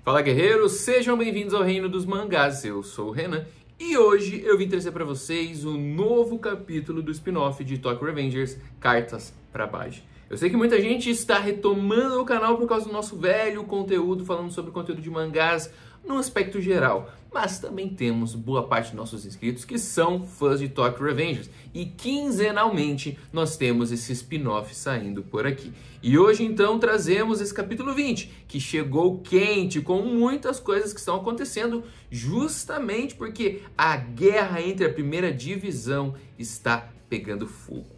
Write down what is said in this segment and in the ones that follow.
Fala, guerreiros! Sejam bem-vindos ao Reino dos Mangás. Eu sou o Renan e hoje eu vim trazer para vocês o novo capítulo do spin-off de Tokyo Revengers, Cartas para Baji. Eu sei que muita gente está retomando o canal por causa do nosso velho conteúdo, falando sobre conteúdo de mangás no aspecto geral, mas também temos boa parte dos nossos inscritos que são fãs de Tokyo Revengers e quinzenalmente nós temos esse spin-off saindo por aqui. E hoje então trazemos esse capítulo 20, que chegou quente com muitas coisas que estão acontecendo justamente porque a guerra entre a primeira divisão está pegando fogo.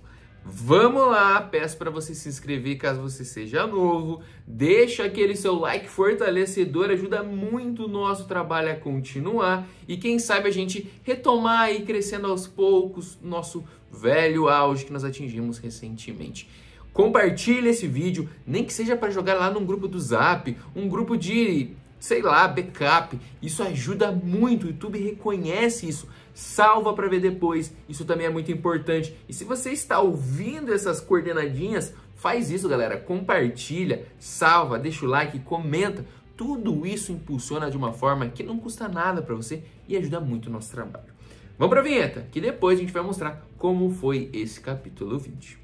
Vamos lá, peço para você se inscrever caso você seja novo, deixa aquele seu like fortalecedor, ajuda muito o nosso trabalho a continuar e quem sabe a gente retomar e crescendo aos poucos nosso velho auge que nós atingimos recentemente. Compartilhe esse vídeo, nem que seja para jogar lá num grupo do Zap, um grupo de, sei lá, backup, isso ajuda muito, o YouTube reconhece isso. Salva para ver depois, isso também é muito importante. E se você está ouvindo essas coordenadinhas, faz isso, galera. Compartilha, salva, deixa o like, comenta. Tudo isso impulsiona de uma forma que não custa nada para você e ajuda muito o nosso trabalho. Vamos para a vinheta, que depois a gente vai mostrar como foi esse capítulo 20.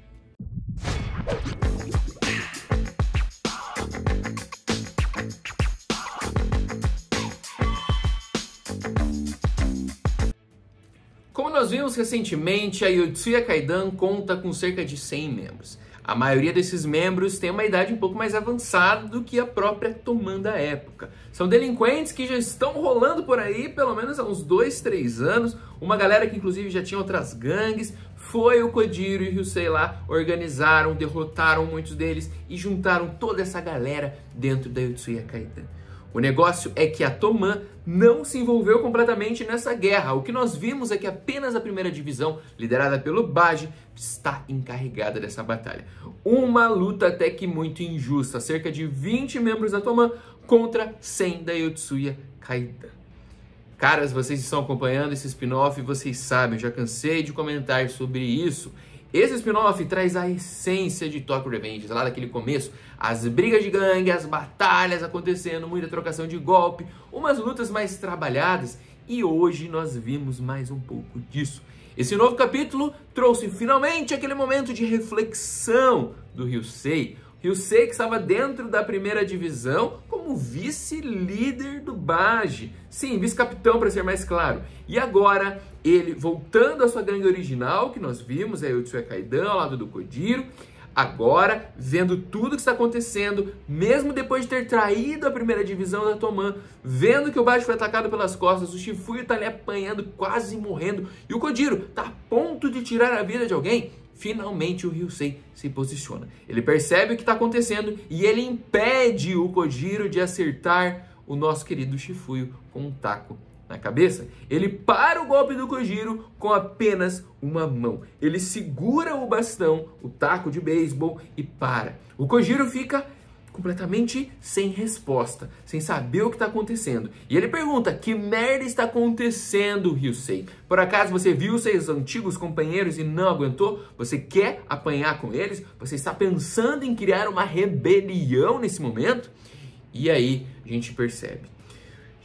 Como nós vimos recentemente, a Yotsuya Kaidan conta com cerca de 100 membros. A maioria desses membros tem uma idade um pouco mais avançada do que a própria Toman da época. São delinquentes que já estão rolando por aí pelo menos há uns 2, 3 anos. Uma galera que inclusive já tinha outras gangues. Foi o Kojiro e o Ryusei lá, organizaram, derrotaram muitos deles e juntaram toda essa galera dentro da Yotsuya Kaidan. O negócio é que a Toman não se envolveu completamente nessa guerra. O que nós vimos é que apenas a primeira divisão, liderada pelo Baji, está encarregada dessa batalha. Uma luta até que muito injusta, cerca de 20 membros da Toman contra 100 da Yotsuya Kaidan. Caras, vocês estão acompanhando esse spin-off, vocês sabem, eu já cansei de comentar sobre isso. Esse spin-off traz a essência de Tokyo Revengers, lá daquele começo, as brigas de gangue, as batalhas acontecendo, muita trocação de golpe, umas lutas mais trabalhadas e hoje nós vimos mais um pouco disso. Esse novo capítulo trouxe finalmente aquele momento de reflexão do Ryusei. Ryusei que estava dentro da primeira divisão como vice-líder do Baji. Sim, vice-capitão para ser mais claro. E agora ele voltando à sua gangue original, que nós vimos, a Yotsuya Kaidan ao lado do Kojiro. Agora, vendo tudo que está acontecendo, mesmo depois de ter traído a primeira divisão da Toman, vendo que o Baji foi atacado pelas costas, o Shifuya está ali apanhando, quase morrendo, e o Kojiro está a ponto de tirar a vida de alguém. Finalmente o Ryusei se posiciona. Ele percebe o que está acontecendo e ele impede o Kojiro de acertar o nosso querido Shifuya com um taco na cabeça. Ele para o golpe do Kojiro com apenas uma mão. Ele segura o bastão, o taco de beisebol e para. O Kojiro fica completamente sem resposta, sem saber o que está acontecendo. E ele pergunta, que merda está acontecendo, Ryusei? Por acaso você viu seus antigos companheiros e não aguentou? Você quer apanhar com eles? Você está pensando em criar uma rebelião nesse momento? E aí a gente percebe.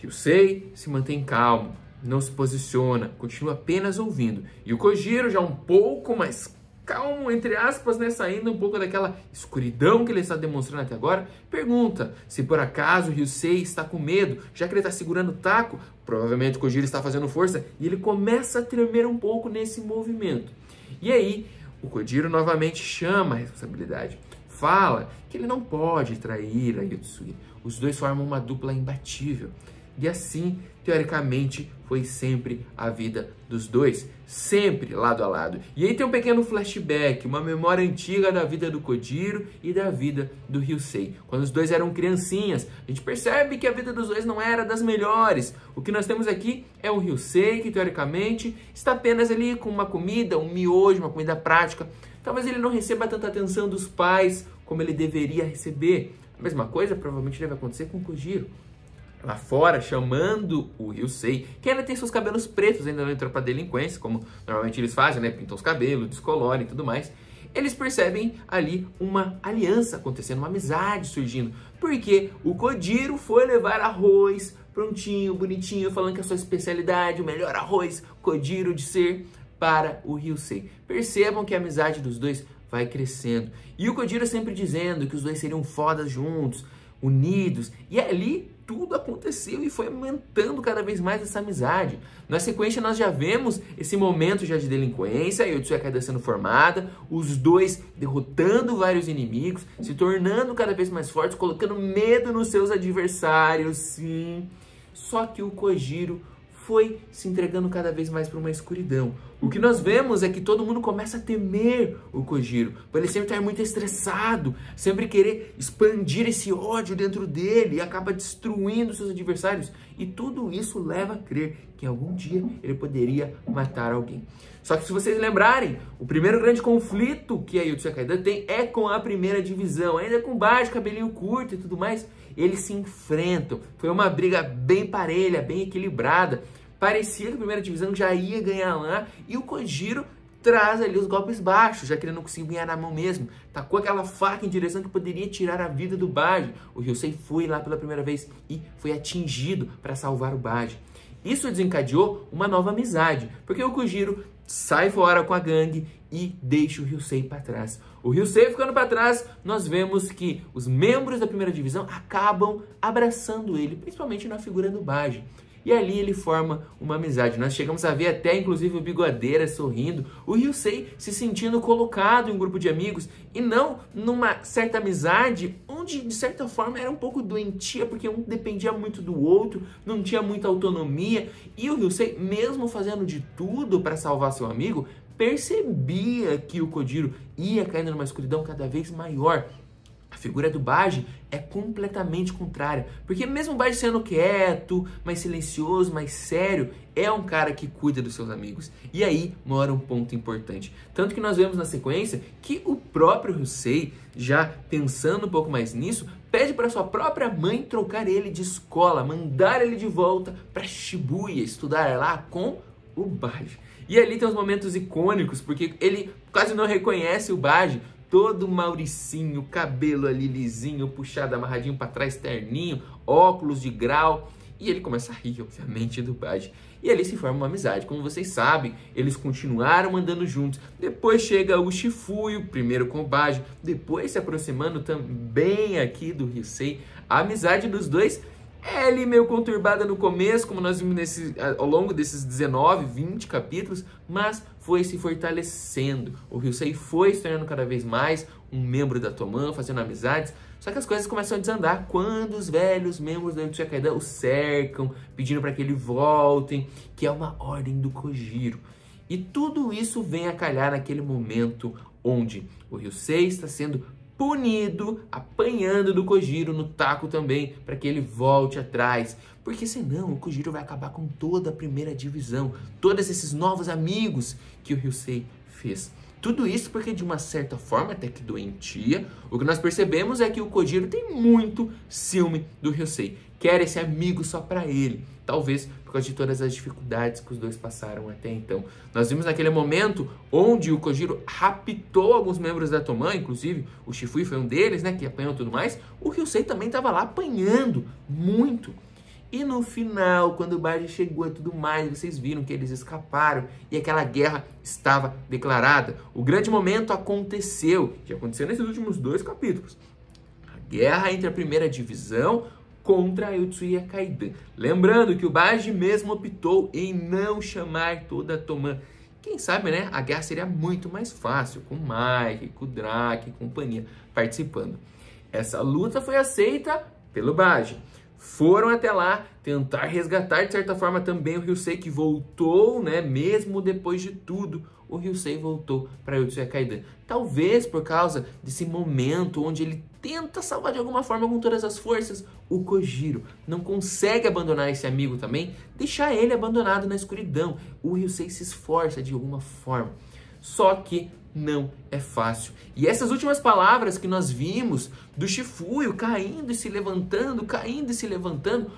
Ryusei se mantém calmo, não se posiciona, continua apenas ouvindo. E o Kojiro, já um pouco mais calmo, entre aspas, né, saindo um pouco daquela escuridão que ele está demonstrando até agora, pergunta se por acaso o Ryusei está com medo, já que ele está segurando o taco, provavelmente o Kojiro está fazendo força, e ele começa a tremer um pouco nesse movimento. E aí, o Kojiro novamente chama a responsabilidade, fala que ele não pode trair a Yotsuya, os dois formam uma dupla imbatível. E assim, teoricamente, foi sempre a vida dos dois, sempre lado a lado. E aí tem um pequeno flashback, uma memória antiga da vida do Kojiro e da vida do Ryusei. Quando os dois eram criancinhas, a gente percebe que a vida dos dois não era das melhores. O que nós temos aqui é um Ryusei que, teoricamente, está apenas ali com uma comida, um miojo, uma comida prática. Talvez ele não receba tanta atenção dos pais como ele deveria receber. A mesma coisa provavelmente deve acontecer com o Kojiro. Lá fora, chamando o Ryusei, que ainda tem seus cabelos pretos, ainda não entrou pra delinquência, como normalmente eles fazem, né? Pintam os cabelos, descolorem e tudo mais. eles percebem ali uma aliança acontecendo, uma amizade surgindo. Porque o Kojiro foi levar arroz prontinho, bonitinho, falando que a sua especialidade, o melhor arroz Kojiro de ser, para o Ryusei. Percebam que a amizade dos dois vai crescendo. E o Kojiro sempre dizendo que os dois seriam fodas juntos, unidos. E ali tudo aconteceu e foi aumentando cada vez mais essa amizade. Na sequência nós já vemos esse momento já de delinquência, a Yotsuya Kaidan sendo formada, os dois derrotando vários inimigos, se tornando cada vez mais fortes, colocando medo nos seus adversários, sim. Só que o Kojiro foi se entregando cada vez mais para uma escuridão. O que nós vemos é que todo mundo começa a temer o Kojiro, por ele sempre estar muito estressado, sempre querer expandir esse ódio dentro dele e acaba destruindo seus adversários. E tudo isso leva a crer que algum dia ele poderia matar alguém. Só que se vocês lembrarem, o primeiro grande conflito que a Yotsuya Kaidan tem é com a primeira divisão, ainda com baixo, cabelinho curto e tudo mais. Eles se enfrentam. Foi uma briga bem parelha, bem equilibrada. Parecia que a primeira divisão já ia ganhar lá e o Kojiro traz ali os golpes baixos, já que ele não conseguiu ganhar na mão mesmo. Tacou aquela faca em direção que poderia tirar a vida do Baji. O Ryusei foi lá pela primeira vez e foi atingido para salvar o Baji. Isso desencadeou uma nova amizade, porque o Kojiro sai fora com a gangue e deixa o Ryusei para trás. O Ryusei ficando para trás, nós vemos que os membros da primeira divisão acabam abraçando ele, principalmente na figura do Baji. E ali ele forma uma amizade. Nós chegamos a ver até, inclusive, o Bigodeira sorrindo. O Ryusei se sentindo colocado em um grupo de amigos. E não numa certa amizade, onde, de certa forma, era um pouco doentia, porque um dependia muito do outro, não tinha muita autonomia. E o Ryusei, mesmo fazendo de tudo para salvar seu amigo, percebia que o Kojiro ia caindo numa escuridão cada vez maior. A figura do Baji é completamente contrária, porque mesmo o Baji sendo quieto, mais silencioso, mais sério, é um cara que cuida dos seus amigos. E aí mora um ponto importante. Tanto que nós vemos na sequência que o próprio Ryusei, já pensando um pouco mais nisso, pede para sua própria mãe trocar ele de escola, mandar ele de volta para Shibuya, estudar lá com o Baji. E ali tem uns momentos icônicos, porque ele quase não reconhece o Baji, todo mauricinho, cabelo ali lisinho, puxado, amarradinho para trás, terninho, óculos de grau. E ele começa a rir, obviamente, do Baji. E ali se forma uma amizade. Como vocês sabem, eles continuaram andando juntos. Depois chega o Shifuyu, primeiro com o Baji, depois se aproximando também aqui do Ryusei. A amizade dos dois é ali meio conturbada no começo, como nós vimos ao longo desses 19, 20 capítulos, mas foi se fortalecendo. O Ryusei foi se tornando cada vez mais um membro da Toman, fazendo amizades. Só que as coisas começam a desandar quando os velhos membros da Yotsuya Kaidan o cercam, pedindo para que ele voltem, que é uma ordem do Kojiro. E tudo isso vem a calhar naquele momento onde o Ryusei está sendo punido, apanhando do Kojiro no taco também, para que ele volte atrás. Porque senão o Kojiro vai acabar com toda a primeira divisão, todos esses novos amigos que o Ryusei fez. Tudo isso porque, de uma certa forma, até que doentia, o que nós percebemos é que o Kojiro tem muito ciúme do Ryusei. Quer esse amigo só para ele. Talvez por causa de todas as dificuldades que os dois passaram até então. Nós vimos naquele momento onde o Kojiro raptou alguns membros da Toman, inclusive o Shifuyu foi um deles, né, que apanhou tudo mais. O Ryusei também estava lá apanhando muito. E no final, quando o Baji chegou e tudo mais, vocês viram que eles escaparam e aquela guerra estava declarada. O grande momento aconteceu, que aconteceu nesses últimos 2 capítulos. A guerra entre a primeira divisão contra a Yotsuya Kaidan. Lembrando que o Baji mesmo optou em não chamar toda a Toman. Quem sabe, né, a guerra seria muito mais fácil, com o Mike, com o Drake e companhia participando. Essa luta foi aceita pelo Baji. Foram até lá tentar resgatar, de certa forma, também o Ryusei, que voltou, né? Mesmo depois de tudo, o Ryusei voltou para Yotsuya Kaidan. Talvez por causa desse momento onde ele tenta salvar de alguma forma com todas as forças o Kojiro. Não consegue abandonar esse amigo também, deixar ele abandonado na escuridão. O Ryusei se esforça de alguma forma. Só que não é fácil. E essas últimas palavras que nós vimos do Shifuyu caindo e se levantando,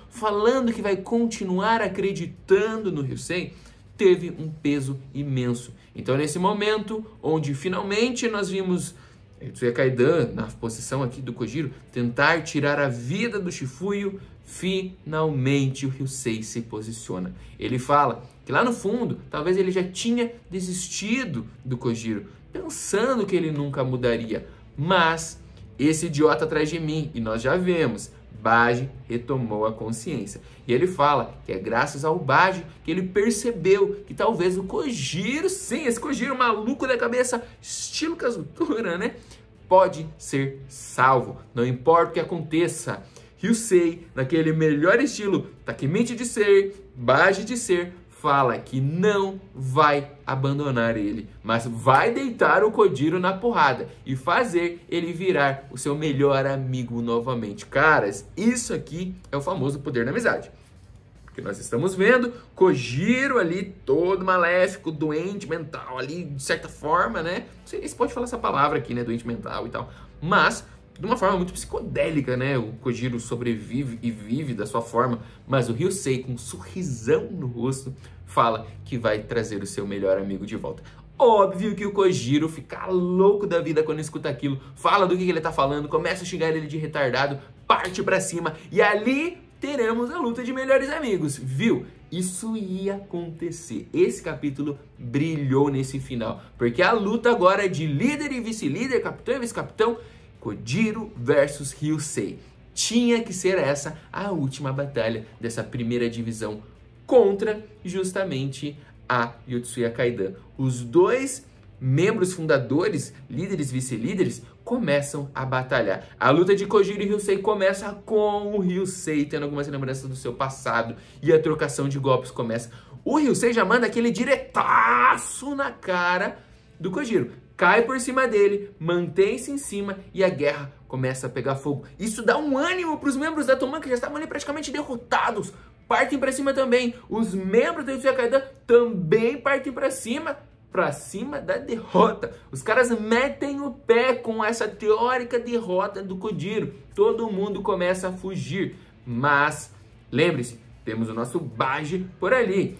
falando que vai continuar acreditando no Ryusei, teve um peso imenso. Então, nesse momento, onde finalmente nós vimos Yotsuya Kaidan, na posição aqui do Kojiro, tentar tirar a vida do Shifuyo, finalmente o Ryusei se posiciona. Ele fala que lá no fundo, talvez ele já tinha desistido do Kojiro, pensando que ele nunca mudaria. Mas esse idiota atrás de mim, e nós já vemos, Baji retomou a consciência. E ele fala que é graças ao Baji que ele percebeu que talvez o Kojiro, sim, esse Kojiro maluco da cabeça, estilo Kazutora, né? Pode ser salvo. Não importa o que aconteça. Ryusei, naquele melhor estilo Takemichi de ser, Baji de ser, fala que não vai abandonar ele, mas vai deitar o Kojiro na porrada e fazer ele virar o seu melhor amigo novamente. Caras, isso aqui é o famoso poder da amizade. Porque nós estamos vendo Kojiro ali todo maléfico, doente mental ali, de certa forma, né? Não sei se pode falar essa palavra aqui, né? Doente mental e tal. Mas de uma forma muito psicodélica, né? O Kojiro sobrevive e vive da sua forma, mas o Ryusei, com um sorrisão no rosto, fala que vai trazer o seu melhor amigo de volta. Óbvio que o Kojiro fica louco da vida quando escuta aquilo, fala do que ele tá falando, começa a xingar ele de retardado, parte pra cima, e ali teremos a luta de melhores amigos, viu? Isso ia acontecer. Esse capítulo brilhou nesse final, porque a luta agora é de líder e vice-líder, capitão e vice-capitão, Kojiro versus Ryusei. Tinha que ser essa a última batalha dessa primeira divisão contra justamente a Yotsuya Kaidan. Os dois membros fundadores, líderes e vice-líderes, começam a batalhar. A luta de Kojiro e Ryusei começa com o Ryusei tendo algumas lembranças do seu passado e a trocação de golpes começa. O Ryusei já manda aquele diretaço na cara do Kojiro. Cai por cima dele, mantém-se em cima e a guerra começa a pegar fogo. Isso dá um ânimo para os membros da Toman que já estavam ali praticamente derrotados. Partem para cima também. Os membros da Yotsuya Kaidan também partem para cima da derrota. Os caras metem o pé com essa teórica derrota do Kojiro. Todo mundo começa a fugir. Mas, lembre-se, temos o nosso Baji por ali.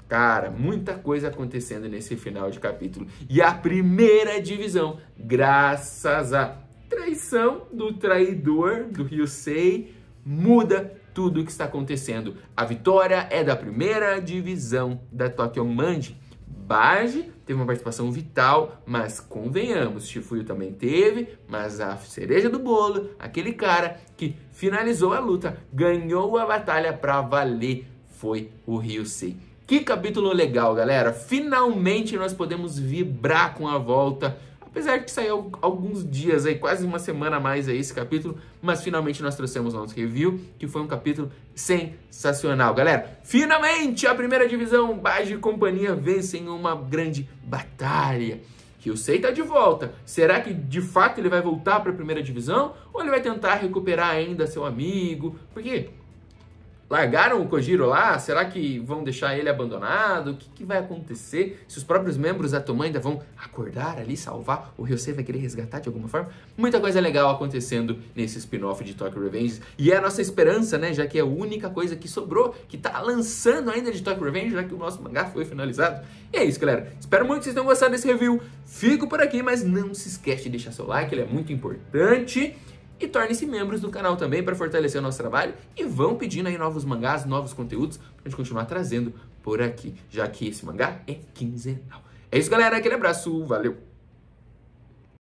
Cara, muita coisa acontecendo nesse final de capítulo. E a primeira divisão, graças à traição do traidor, do Ryusei, muda tudo o que está acontecendo. A vitória é da primeira divisão da Tokyo Manji. Baji teve uma participação vital, mas convenhamos, Shifuyo também teve, mas a cereja do bolo, aquele cara que finalizou a luta, ganhou a batalha pra valer, foi o Ryusei. Que capítulo legal, galera! Finalmente nós podemos vibrar com a volta, apesar de que saiu alguns dias aí, quase uma semana a mais aí esse capítulo, mas finalmente nós trouxemos nosso review, que foi um capítulo sensacional. Galera, finalmente a primeira divisão, Baji e companhia vencem uma grande batalha. Ryusei tá de volta. Será que de fato ele vai voltar para a primeira divisão? Ou ele vai tentar recuperar ainda seu amigo? Porque largaram o Kojiro lá? Será que vão deixar ele abandonado? O que vai acontecer? Se os próprios membros da Toman ainda vão acordar ali, salvar? O Ryusei vai querer resgatar de alguma forma? Muita coisa legal acontecendo nesse spin-off de Tokyo Revengers. E é a nossa esperança, né? Já que é a única coisa que sobrou, que tá lançando ainda de Tokyo Revengers, já que o nosso mangá foi finalizado. E é isso, galera. Espero muito que vocês tenham gostado desse review. Fico por aqui, mas não se esquece de deixar seu like, ele é muito importante. E tornem-se membros do canal também para fortalecer o nosso trabalho. E vão pedindo aí novos mangás, novos conteúdos para a gente continuar trazendo por aqui, já que esse mangá é quinzenal. É isso, galera. Aquele abraço. Valeu!